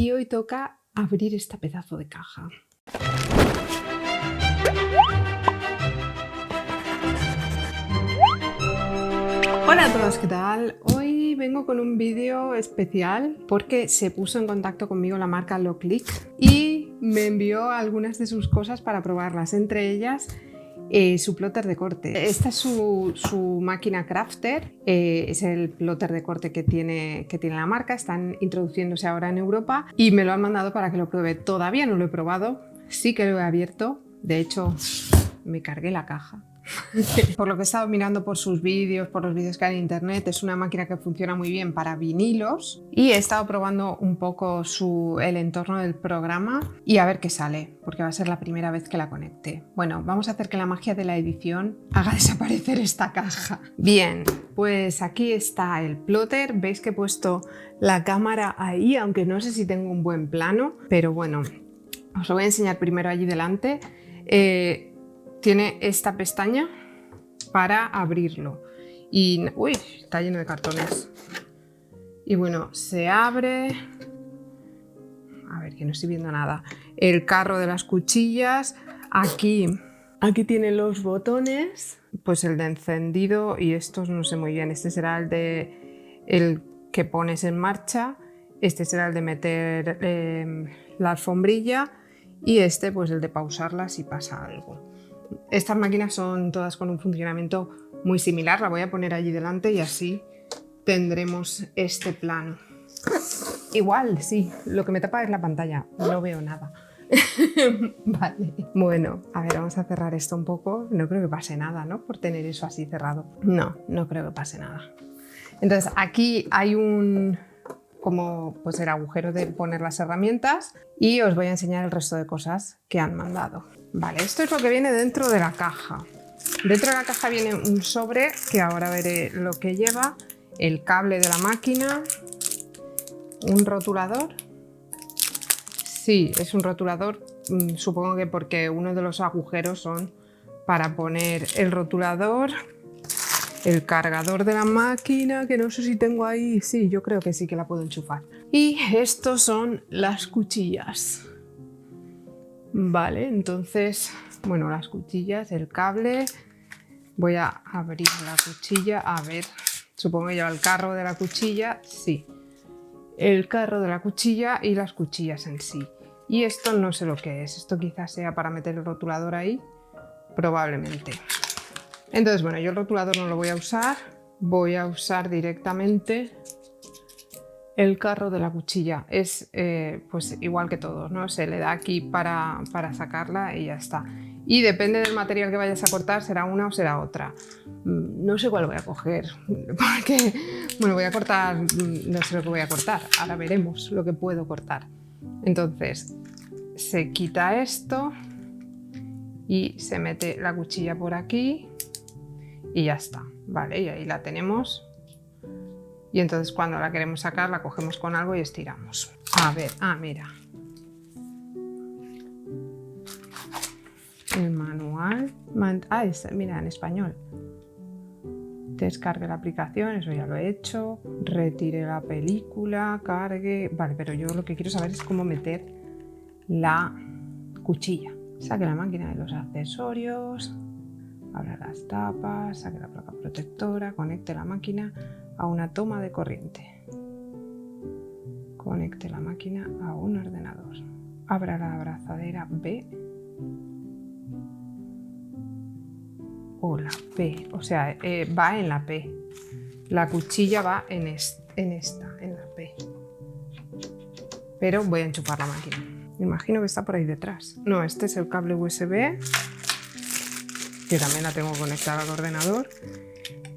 y hoy toca abrir esta pedazo de caja. Hola a todos, ¿qué tal? Hoy vengo con un vídeo especial porque se puso en contacto conmigo la marca Loclick y me envió algunas de sus cosas para probarlas, entre ellas su plotter de corte. Esta es su máquina Crafter, es el plotter de corte que tiene la marca, están introduciéndose ahora en Europa y me lo han mandado para que lo pruebe. Todavía no lo he probado, sí que lo he abierto, de hecho me cargué la caja. Por lo que he estado mirando por sus vídeos, por los vídeos que hay en internet, es una máquina que funciona muy bien para vinilos y he estado probando un poco el entorno del programa y a ver qué sale, porque va a ser la primera vez que la conecte. Bueno, vamos a hacer que la magia de la edición haga desaparecer esta caja. Bien, pues aquí está el plotter. Veis que he puesto la cámara ahí, aunque no sé si tengo un buen plano, pero bueno, os lo voy a enseñar primero allí delante. Tiene esta pestaña para abrirlo y uy, está lleno de cartones y bueno, se abre, a ver que no estoy viendo nada, el carro de las cuchillas. Aquí tiene los botones, pues el de encendido y estos no sé muy bien, este será el que pones en marcha, este será el de meter la alfombrilla y este pues el de pausarla si pasa algo. Estas máquinas son todas con un funcionamiento muy similar, la voy a poner allí delante y así tendremos este plano. Igual, sí, lo que me tapa es la pantalla, no veo nada. Vale, bueno, a ver, vamos a cerrar esto un poco. No creo que pase nada, ¿no? Por tener eso así cerrado. No creo que pase nada. Entonces, aquí hay como pues el agujero de poner las herramientas y os voy a enseñar el resto de cosas que han mandado. Vale, esto es lo que viene dentro de la caja. Dentro de la caja viene un sobre que ahora veré lo que lleva, el cable de la máquina, un rotulador. Sí, es un rotulador, supongo que porque uno de los agujeros son para poner el rotulador, el cargador de la máquina, que no sé si tengo ahí, sí, yo creo que sí que la puedo enchufar. Y estos son las cuchillas. Vale, entonces, bueno, las cuchillas, el cable, voy a abrir la cuchilla, a ver, supongo que lleva el carro de la cuchilla, sí, el carro de la cuchilla y las cuchillas en sí. Y esto no sé lo que es, esto quizás sea para meter el rotulador ahí, probablemente. Entonces, bueno, yo el rotulador no lo voy a usar directamente el carro de la cuchilla. Es pues igual que todos, ¿no? Se le da aquí para sacarla y ya está. Y depende del material que vayas a cortar, será una o será otra. No sé cuál voy a coger, porque, bueno, voy a cortar, no sé lo que voy a cortar, ahora veremos lo que puedo cortar. Entonces, se quita esto y se mete la cuchilla por aquí y ya está, ¿vale? Y ahí la tenemos. Y entonces cuando la queremos sacar la cogemos con algo y estiramos. A ver, mira. El manual. Mira, en español. Descargue la aplicación, eso ya lo he hecho. Retire la película, cargue. Vale, pero yo lo que quiero saber es cómo meter la cuchilla. Saque la máquina de los accesorios. Abra las tapas, saque la placa protectora, conecte la máquina a una toma de corriente. Conecte la máquina a un ordenador. Abra la abrazadera B o la P, o sea, va en la P. La cuchilla va en la P. Pero voy a enchufar la máquina. Me imagino que está por ahí detrás. No, este es el cable USB, que también la tengo conectada al ordenador.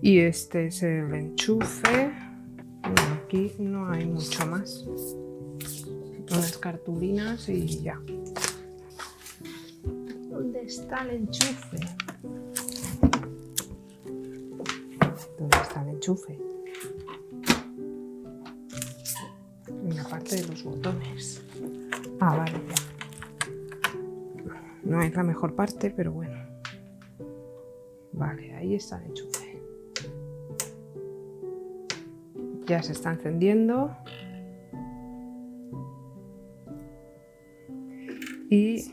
Y este es el enchufe. Bueno, aquí no hay mucho más. Unas cartulinas y ya. ¿Dónde está el enchufe? ¿Dónde está el enchufe? En la parte de los botones. Vale, ya. No es la mejor parte, pero bueno. Vale, ahí está el enchufe. Ya se está encendiendo. Y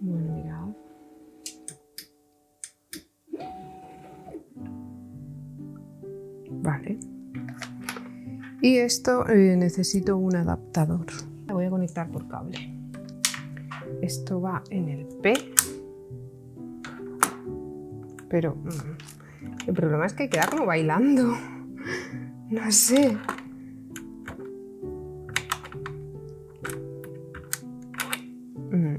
bueno, mirad. Vale. Y esto necesito un adaptador. La voy a conectar por cable. Esto va en el P. Pero el problema es que queda como bailando. No sé.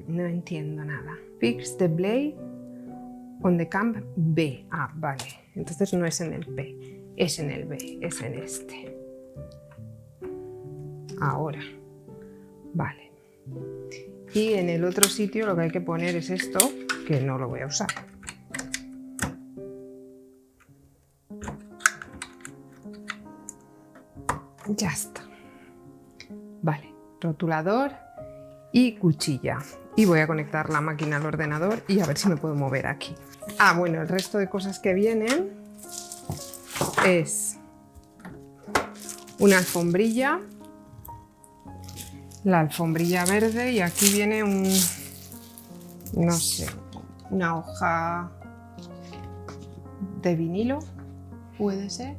No entiendo nada. Fix the blade on the cam B. Ah, vale. Entonces no es en el P, es en el B, es en este. Ahora. Vale. Y en el otro sitio lo que hay que poner es esto, que no lo voy a usar. Ya está. Vale, rotulador y cuchilla. Y voy a conectar la máquina al ordenador y a ver si me puedo mover aquí. Ah, bueno, el resto de cosas que vienen es una alfombrilla, la alfombrilla verde, y aquí viene no sé, una hoja de vinilo, puede ser.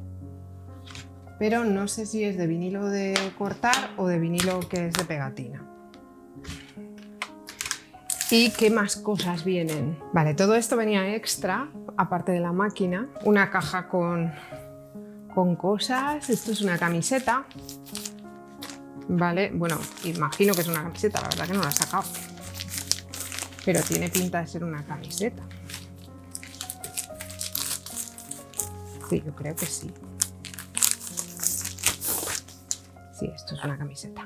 Pero no sé si es de vinilo de cortar o de vinilo que es de pegatina. ¿Y qué más cosas vienen? Vale, todo esto venía extra, aparte de la máquina. Una caja con cosas. Esto es una camiseta. Vale, bueno, imagino que es una camiseta, la verdad que no la he sacado. Pero tiene pinta de ser una camiseta. Sí, yo creo que sí. Sí, esto es una camiseta.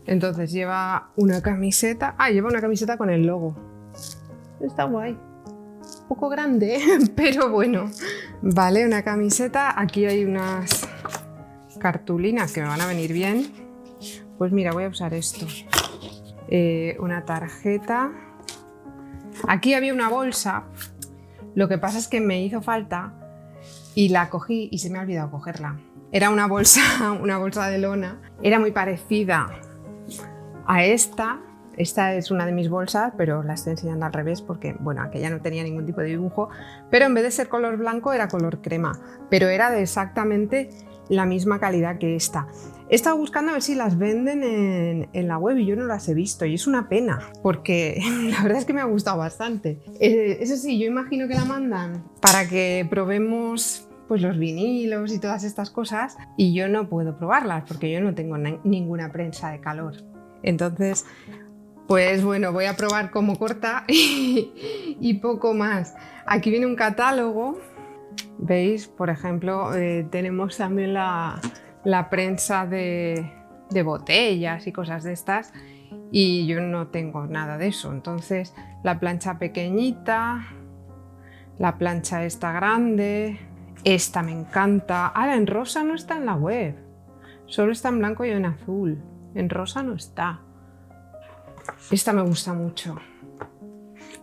Entonces lleva una camiseta. Ah, lleva una camiseta con el logo. Está guay. Un poco grande, pero bueno. Vale, una camiseta. Aquí hay unas cartulinas que me van a venir bien. Pues mira, voy a usar esto. Una tarjeta. Aquí había una bolsa. Lo que pasa es que me hizo falta y la cogí y se me ha olvidado cogerla. Era una bolsa de lona. Era muy parecida a esta. Esta es una de mis bolsas, pero la estoy enseñando al revés porque, bueno, aquella no tenía ningún tipo de dibujo, pero en vez de ser color blanco era color crema, pero era de exactamente la misma calidad que esta. He estado buscando a ver si las venden en la web y yo no las he visto, y es una pena porque la verdad es que me ha gustado bastante. Eso sí, yo imagino que la mandan para que probemos pues los vinilos y todas estas cosas, y yo no puedo probarlas porque yo no tengo ninguna prensa de calor. Entonces, pues bueno, voy a probar cómo corta y poco más. Aquí viene un catálogo. ¿Veis? Por ejemplo, tenemos también la prensa de botellas y cosas de estas, y yo no tengo nada de eso. Entonces, la plancha pequeñita, la plancha esta grande, esta me encanta. Ahora, en rosa no está en la web, solo está en blanco y en azul. En rosa no está. Esta me gusta mucho.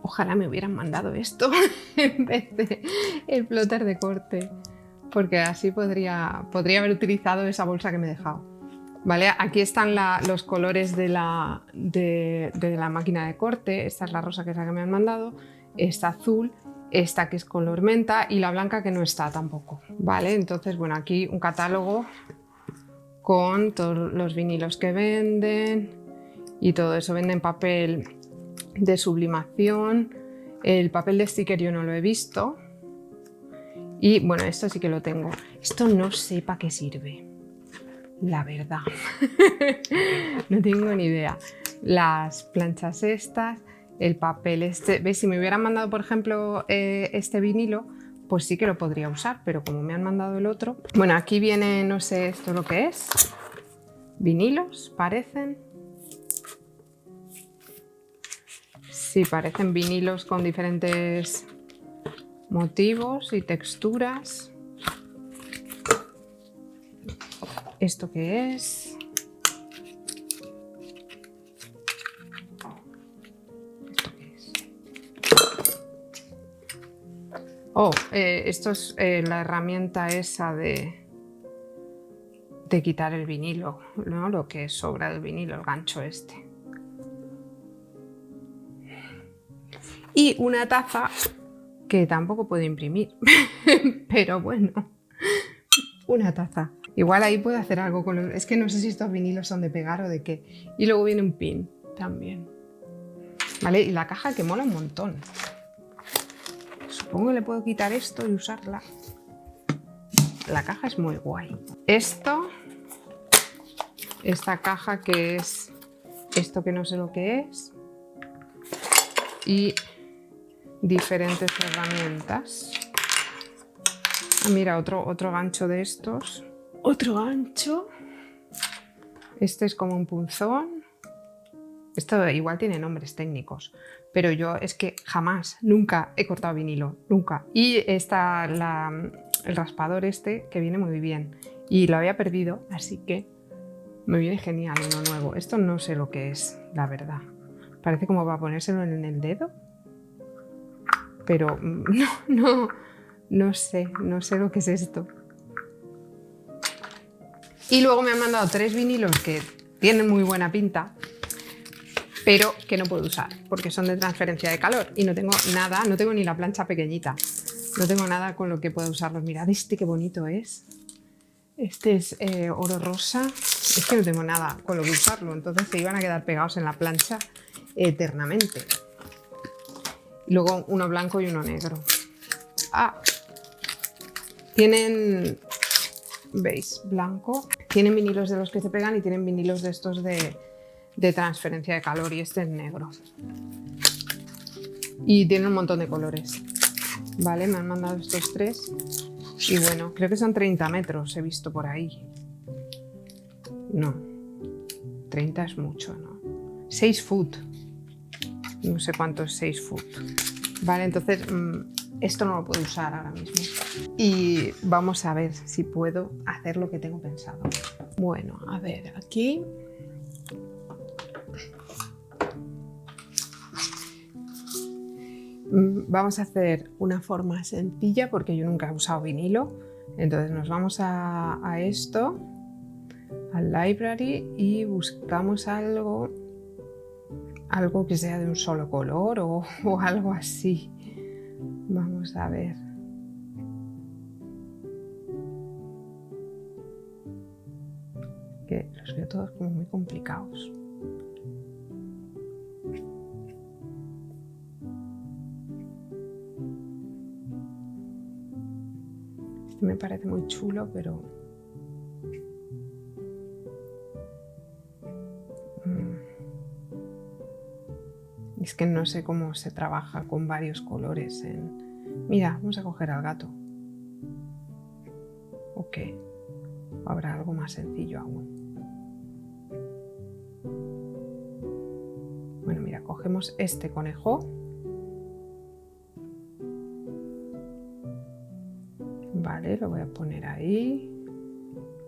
Ojalá me hubieran mandado esto en vez de el plotter de corte, porque así podría haber utilizado esa bolsa que me he dejado. ¿Vale? Aquí están los colores de la máquina de corte. Esta es la rosa, que es la que me han mandado, esta azul, esta que es color menta, y la blanca que no está tampoco. ¿Vale? Entonces, bueno, aquí un catálogo con todos los vinilos que venden y todo eso. Venden papel de sublimación. El papel de sticker yo no lo he visto. Y bueno, esto sí que lo tengo. Esto no sé para qué sirve, la verdad. No tengo ni idea. Las planchas estas, el papel este. ¿Veis? Si me hubieran mandado, por ejemplo, este vinilo, pues sí que lo podría usar, pero como me han mandado el otro. Bueno, aquí viene, no sé esto lo que es. Vinilos, parecen. Sí, parecen vinilos con diferentes motivos y texturas. ¿Esto qué es? ¿Esto qué es? Oh, esto es la herramienta esa de de quitar el vinilo, ¿no? Lo que sobra del vinilo, el gancho este. Y una taza que tampoco puedo imprimir, pero bueno, una taza. Igual ahí puedo hacer algo con los... Es que no sé si estos vinilos son de pegar o de qué. Y luego viene un pin también. ¿Vale? Y la caja que mola un montón. Supongo que le puedo quitar esto y usarla. La caja es muy guay. Esta caja que es esto que no sé lo que es. Y diferentes herramientas. Ah, mira, otro gancho de estos. Otro gancho. Este es como un punzón. Esto igual tiene nombres técnicos, pero yo es que jamás, nunca he cortado vinilo, nunca. Y está el raspador este que viene muy bien y lo había perdido, así que me viene genial uno nuevo. Esto no sé lo que es, la verdad. Parece como para ponérselo en el dedo, pero no sé lo que es esto. Y luego me han mandado 3 vinilos que tienen muy buena pinta, pero que no puedo usar porque son de transferencia de calor y no tengo nada, no tengo ni la plancha pequeñita, no tengo nada con lo que pueda usarlos. Mirad este qué bonito es. Este es oro rosa. Es que no tengo nada con lo que usarlo, entonces se iban a quedar pegados en la plancha eternamente. Y luego uno blanco y uno negro. Ah, tienen, ¿veis? Blanco. Tienen vinilos de los que se pegan y tienen vinilos de estos de transferencia de calor, y este es negro. Y tiene un montón de colores. Vale, me han mandado estos 3. Y bueno, creo que son 30 metros, he visto por ahí. No, 30 es mucho, ¿no? 6 foot. No sé cuánto es 6 foot. Vale, entonces esto no lo puedo usar ahora mismo. Y vamos a ver si puedo hacer lo que tengo pensado. Bueno, a ver, aquí... Vamos a hacer una forma sencilla porque yo nunca he usado vinilo. Entonces nos vamos a esto, al library, y buscamos algo que sea de un solo color o algo así. Vamos a ver. Que los veo todos como muy complicados. Me parece muy chulo, pero es que no sé cómo se trabaja con varios colores. Mira, vamos a coger al gato. Ok, o habrá algo más sencillo aún. Bueno, mira, cogemos este conejo. Vale, lo voy a poner ahí.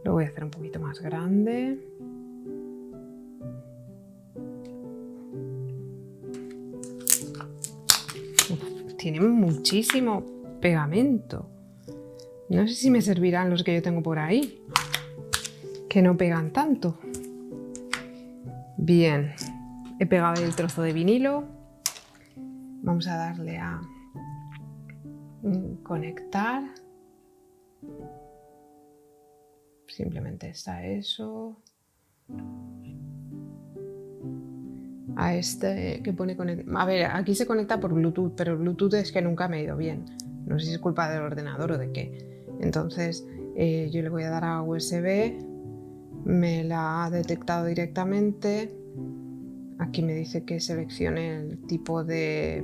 Lo voy a hacer un poquito más grande. Uf, tiene muchísimo pegamento. No sé si me servirán los que yo tengo por ahí, que no pegan tanto. Bien, he pegado el trozo de vinilo. Vamos a darle a conectar. Simplemente está eso. A este que pone conectar. A ver, aquí se conecta por Bluetooth, pero Bluetooth es que nunca me ha ido bien. No sé si es culpa del ordenador o de qué. Entonces yo le voy a dar a USB. Me la ha detectado directamente. Aquí me dice que seleccione el tipo de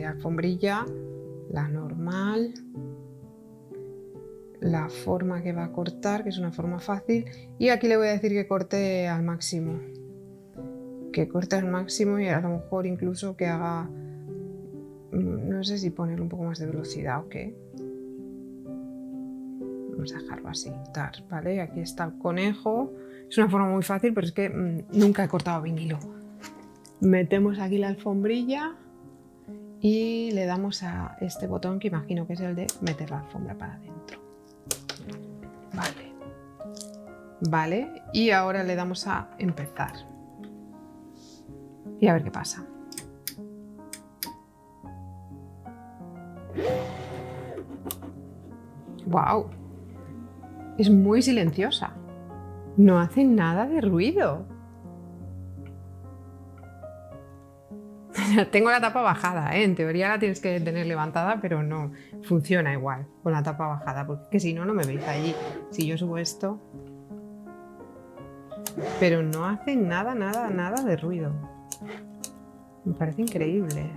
alfombrilla, la normal, la forma que va a cortar, que es una forma fácil, y aquí le voy a decir que corte al máximo. Que corte al máximo y a lo mejor incluso que haga, no sé si ponerle un poco más de velocidad o qué. Vamos a dejarlo así, ¿vale? Aquí está el conejo. Es una forma muy fácil, pero es que nunca he cortado vinilo. Metemos aquí la alfombrilla y le damos a este botón que imagino que es el de meter la alfombra para adentro. Vale. Vale, y ahora le damos a empezar. Y a ver qué pasa. ¡Wow! Es muy silenciosa. No hace nada de ruido. Tengo la tapa bajada, ¿eh? En teoría la tienes que tener levantada, pero no. Funciona igual con la tapa bajada, porque si no, no me veis allí. Si yo subo esto... Pero no hace nada de ruido. Me parece increíble.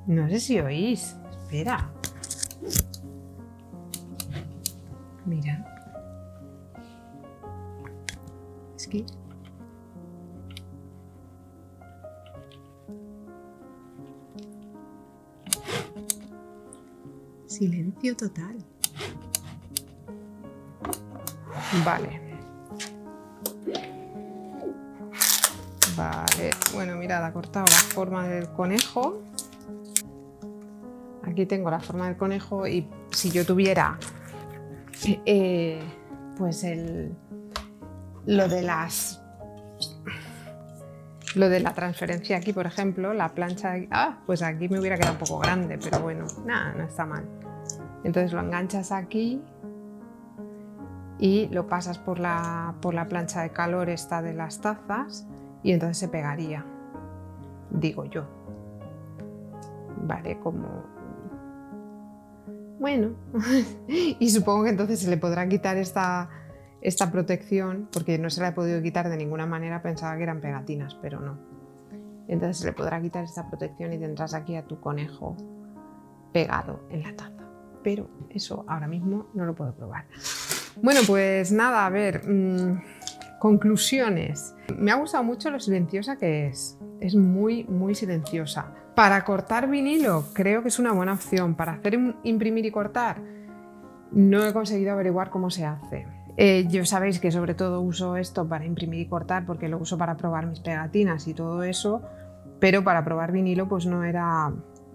No sé si oís. Espera. Mira. Es que... Silencio total. Vale. Vale. Bueno, mirad, ha cortado la forma del conejo. Aquí tengo la forma del conejo y si yo tuviera pues lo de la transferencia aquí, por ejemplo, la plancha de, pues aquí me hubiera quedado un poco grande, pero bueno, nada, no está mal. Entonces lo enganchas aquí y lo pasas por la plancha de calor esta de las tazas y entonces se pegaría, digo yo. Vale, como... Bueno, y supongo que entonces se le podrá quitar esta protección, porque no se la he podido quitar de ninguna manera, pensaba que eran pegatinas, pero no. Entonces se le podrá quitar esta protección y tendrás aquí a tu conejo pegado en la taza. Pero eso ahora mismo no lo puedo probar. Bueno, pues nada, a ver, conclusiones. Me ha gustado mucho lo silenciosa que es. Es muy, muy silenciosa. Para cortar vinilo creo que es una buena opción. Para hacer imprimir y cortar no he conseguido averiguar cómo se hace. Yo sabéis que sobre todo uso esto para imprimir y cortar porque lo uso para probar mis pegatinas y todo eso, pero para probar vinilo pues no era...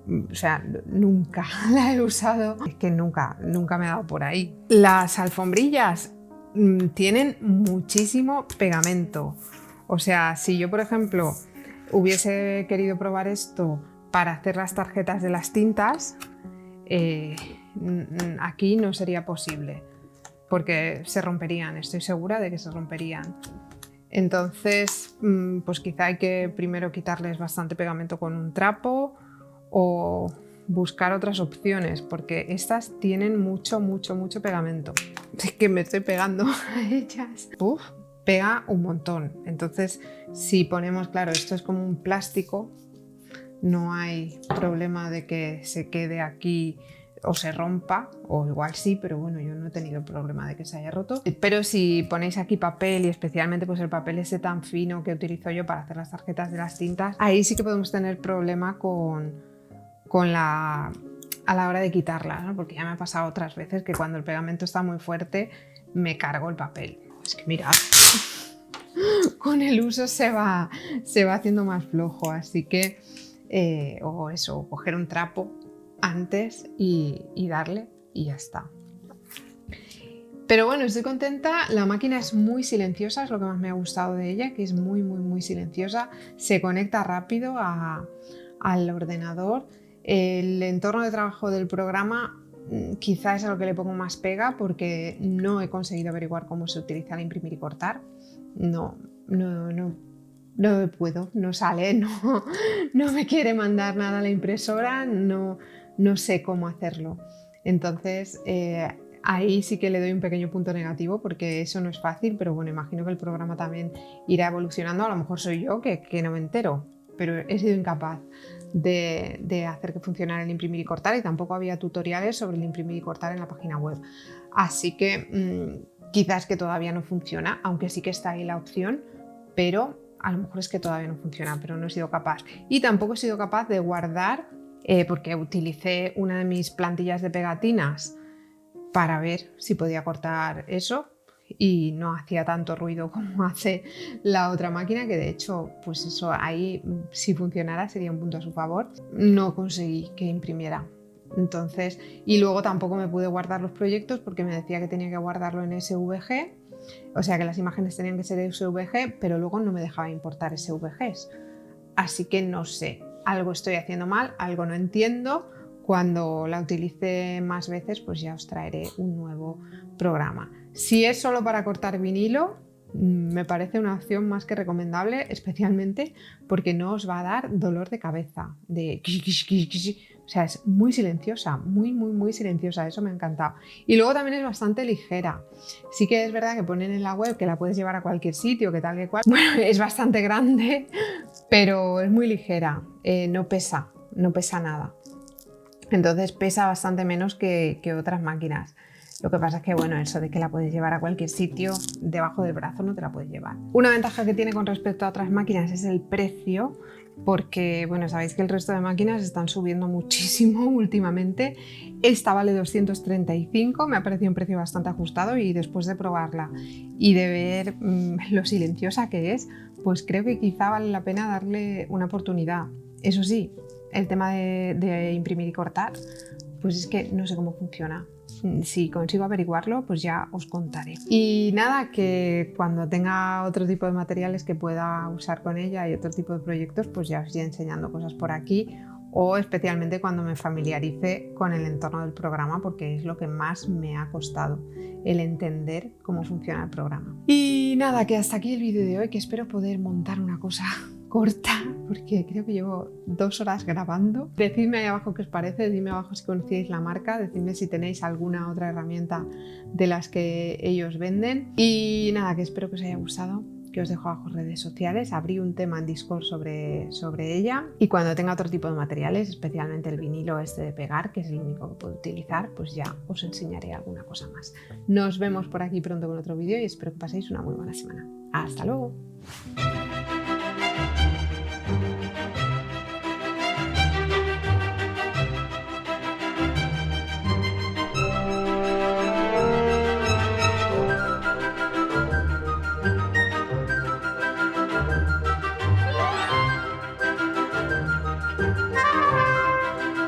O sea, nunca la he usado. Es que nunca me ha dado por ahí. Las alfombrillas tienen muchísimo pegamento. O sea, si yo por ejemplo hubiese querido probar esto para hacer las tarjetas de las tintas, aquí no sería posible porque se romperían, estoy segura de que se romperían. Entonces, pues quizá hay que primero quitarles bastante pegamento con un trapo o buscar otras opciones, porque estas tienen mucho pegamento. Es que me estoy pegando a ellas. Uf, pega un montón. Entonces, si ponemos, claro, esto es como un plástico, no hay problema de que se quede aquí o se rompa, o igual sí, pero bueno, yo no he tenido problema de que se haya roto. Pero si ponéis aquí papel, y especialmente pues el papel ese tan fino que utilizo yo para hacer las tarjetas de las tintas, ahí sí que podemos tener problema a la hora de quitarla, ¿no? Porque ya me ha pasado otras veces que cuando el pegamento está muy fuerte me cargo el papel. Es que mirad, con el uso se va haciendo más flojo, así que o eso, coger un trapo antes y darle y ya está. Pero bueno, estoy contenta. La máquina es muy silenciosa, es lo que más me ha gustado de ella, que es muy silenciosa. Se conecta rápido al ordenador. El entorno de trabajo del programa quizás es a lo que le pongo más pega porque no he conseguido averiguar cómo se utiliza el imprimir y cortar. No puedo, no sale, no me quiere mandar nada a la impresora, no sé cómo hacerlo. Entonces ahí sí que le doy un pequeño punto negativo porque eso no es fácil, pero bueno, imagino que el programa también irá evolucionando. A lo mejor soy yo que no me entero, pero he sido incapaz de hacer que funcionara el imprimir y cortar y tampoco había tutoriales sobre el imprimir y cortar en la página web. Así que quizás que todavía no funciona, aunque sí que está ahí la opción, pero a lo mejor es que todavía no funciona, pero no he sido capaz. Y tampoco he sido capaz de guardar, porque utilicé una de mis plantillas de pegatinas para ver si podía cortar eso y no hacía tanto ruido como hace la otra máquina, que de hecho, pues eso, ahí si funcionara sería un punto a su favor. No conseguí que imprimiera Entonces, y luego tampoco me pude guardar los proyectos porque me decía que tenía que guardarlo en SVG, o sea que las imágenes tenían que ser SVG, pero luego no me dejaba importar SVGs. Así que no sé, algo estoy haciendo mal, algo no entiendo. Cuando la utilice más veces, pues ya os traeré un nuevo programa. Si es solo para cortar vinilo, me parece una opción más que recomendable, especialmente porque no os va a dar dolor de cabeza. O sea, es muy silenciosa, muy silenciosa, eso me ha encantado. Y luego también es bastante ligera. Sí que es verdad que ponen en la web que la puedes llevar a cualquier sitio, que tal que cual. Bueno, es bastante grande, pero es muy ligera, no pesa nada. Entonces pesa bastante menos que otras máquinas. Lo que pasa es que, bueno, eso de que la puedes llevar a cualquier sitio, debajo del brazo no te la puedes llevar. Una ventaja que tiene con respecto a otras máquinas es el precio, porque, bueno, sabéis que el resto de máquinas están subiendo muchísimo últimamente. Esta vale 235, me ha parecido un precio bastante ajustado y después de probarla y de ver lo silenciosa que es, pues creo que quizá vale la pena darle una oportunidad. Eso sí, el tema de imprimir y cortar, pues es que no sé cómo funciona. Si consigo averiguarlo, pues ya os contaré. Y nada, que cuando tenga otro tipo de materiales que pueda usar con ella y otro tipo de proyectos, pues ya os iré enseñando cosas por aquí, o especialmente cuando me familiarice con el entorno del programa, porque es lo que más me ha costado, el entender cómo funciona el programa. Y nada, que hasta aquí el vídeo de hoy, que espero poder montar una cosa corta, porque creo que llevo 2 horas grabando. Decidme ahí abajo qué os parece, decidme abajo si conocíais la marca, decidme si tenéis alguna otra herramienta de las que ellos venden. Y nada, que espero que os haya gustado, que os dejo abajo redes sociales. Abrí un tema en Discord sobre ella, y cuando tenga otro tipo de materiales, especialmente el vinilo este de pegar, que es el único que puedo utilizar, pues ya os enseñaré alguna cosa más. Nos vemos por aquí pronto con otro vídeo y espero que paséis una muy buena semana. ¡Hasta luego!